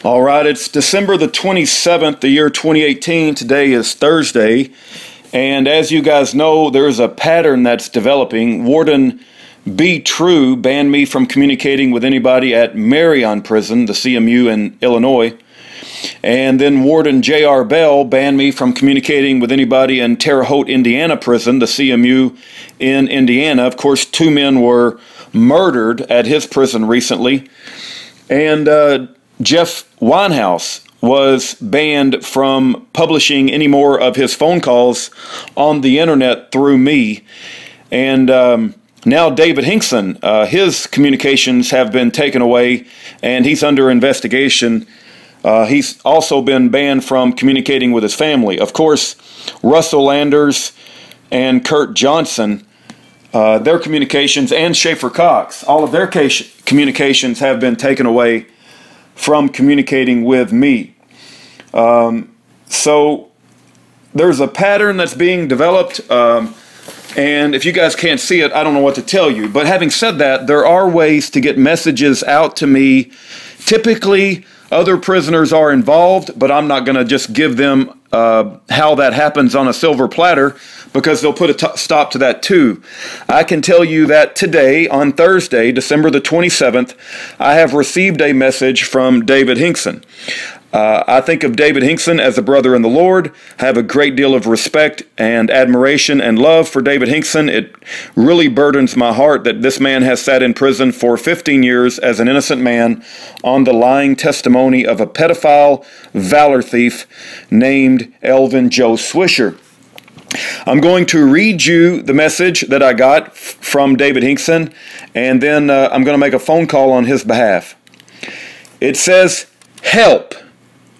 All right, it's December the 27th, the year 2018. Today is Thursday. And as you guys know, there's a pattern that's developing. Warden B. True banned me from communicating with anybody at Marion Prison, the CMU in Illinois. And then Warden J.R. Bell banned me from communicating with anybody in Terre Haute, Indiana Prison, the CMU in Indiana. Of course, 2 men were murdered at his prison recently. And Jeff Winehouse was banned from publishing any more of his phone calls on the internet through me. And now David Hinkson, his communications have been taken away and he's under investigation. He's also been banned from communicating with his family. Of course, Russell Landers and Kurt Johnson, their communications, and Schaefer Cox, all of their communications have been taken away from communicating with me. So there's a pattern that's being developed, and if you guys can't see it, I don't know what to tell you. But having said that, there are ways to get messages out to me. Typically, other prisoners are involved, but I'm not going to just give them how that happens on a silver platter, because they'll put a stop to that too. I can tell you that today, on Thursday, December the 27th, I have received a message from David Hinkson. I think of David Hinkson as a brother in the Lord. I have a great deal of respect and admiration and love for David Hinkson. It really burdens my heart that this man has sat in prison for 15 years as an innocent man on the lying testimony of a pedophile valor thief named Elvin Joe Swisher. I'm going to read you the message that I got from David Hinkson, and then I'm going to make a phone call on his behalf. It says, "Help.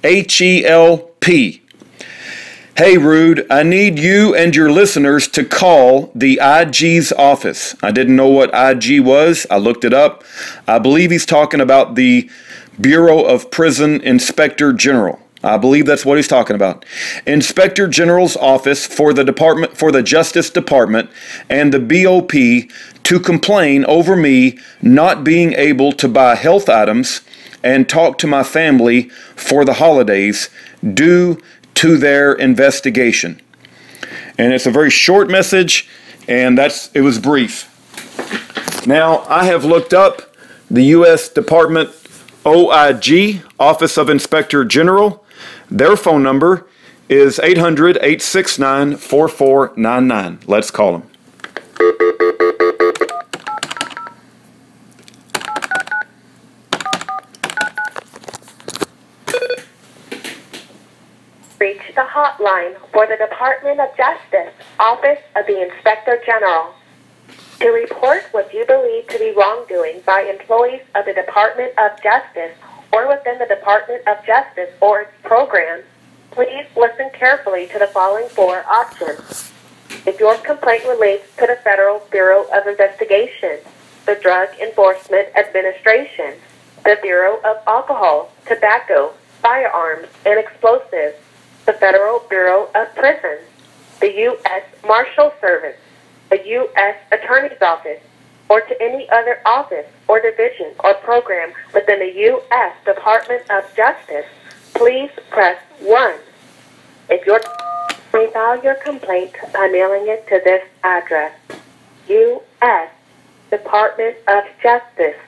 H-E-L-P. Hey, Rude, I need you and your listeners to call the IG's office." I didn't know what IG was. I looked it up. I believe he's talking about the Bureau of Prison Inspector General. I believe that's what he's talking about. Inspector General's office for the Justice Department and the BOP to complain over me not being able to buy health items and talk to my family for the holidays due to their investigation. And it's a very short message, and it was brief. Now, I have looked up the U.S. Department OIG, Office of Inspector General. Their phone number is 800-869-4499. Let's call them. Reach the hotline for the Department of Justice, Office of the Inspector General. To report what you believe to be wrongdoing by employees of the Department of Justice or within the Department of Justice or its programs, please listen carefully to the following 4 options. If your complaint relates to the Federal Bureau of Investigation, the Drug Enforcement Administration, the Bureau of Alcohol, Tobacco, Firearms, and Explosives, the Federal Bureau of Prisons, the U.S. Marshal Service, the U.S. Attorney's Office, or to any other office or division or program within the U.S. Department of Justice, please press 1. If you're file your complaint by mailing it to this address: U.S. Department of Justice,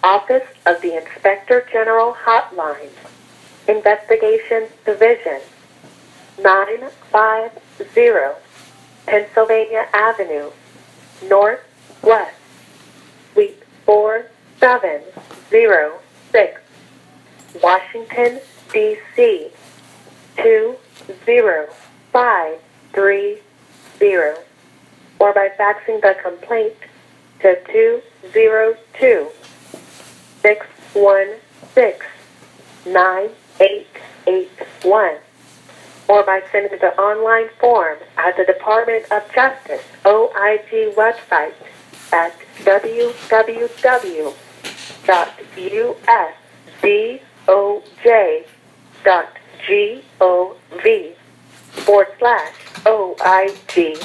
Office of the Inspector General Hotline, Investigations Division, 950 Pennsylvania Avenue, Northwest, Suite 4706, Washington, D.C., 20530, or by faxing the complaint to 202-616-9881, or by sending the online form at the Department of Justice OIG website at www.usdoj.gov/OIG.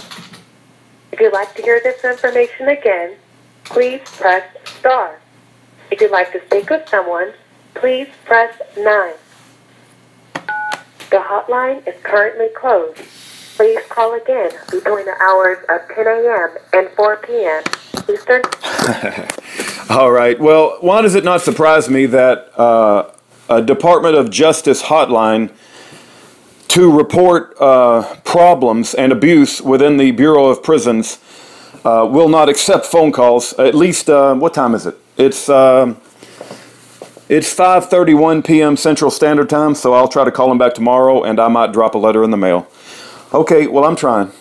If you'd like to hear this information again, please press star. If you'd like to speak with someone please press 9. The hotline is currently closed. Please call again between the hours of 10 a.m. and 4 p.m. Eastern. All right. Well, why does it not surprise me that a Department of Justice hotline to report problems and abuse within the Bureau of Prisons will not accept phone calls? At least, what time is it? It's 5:31 p.m. Central Standard Time, so I'll try to call him back tomorrow, and I might drop a letter in the mail. Okay, well, I'm trying.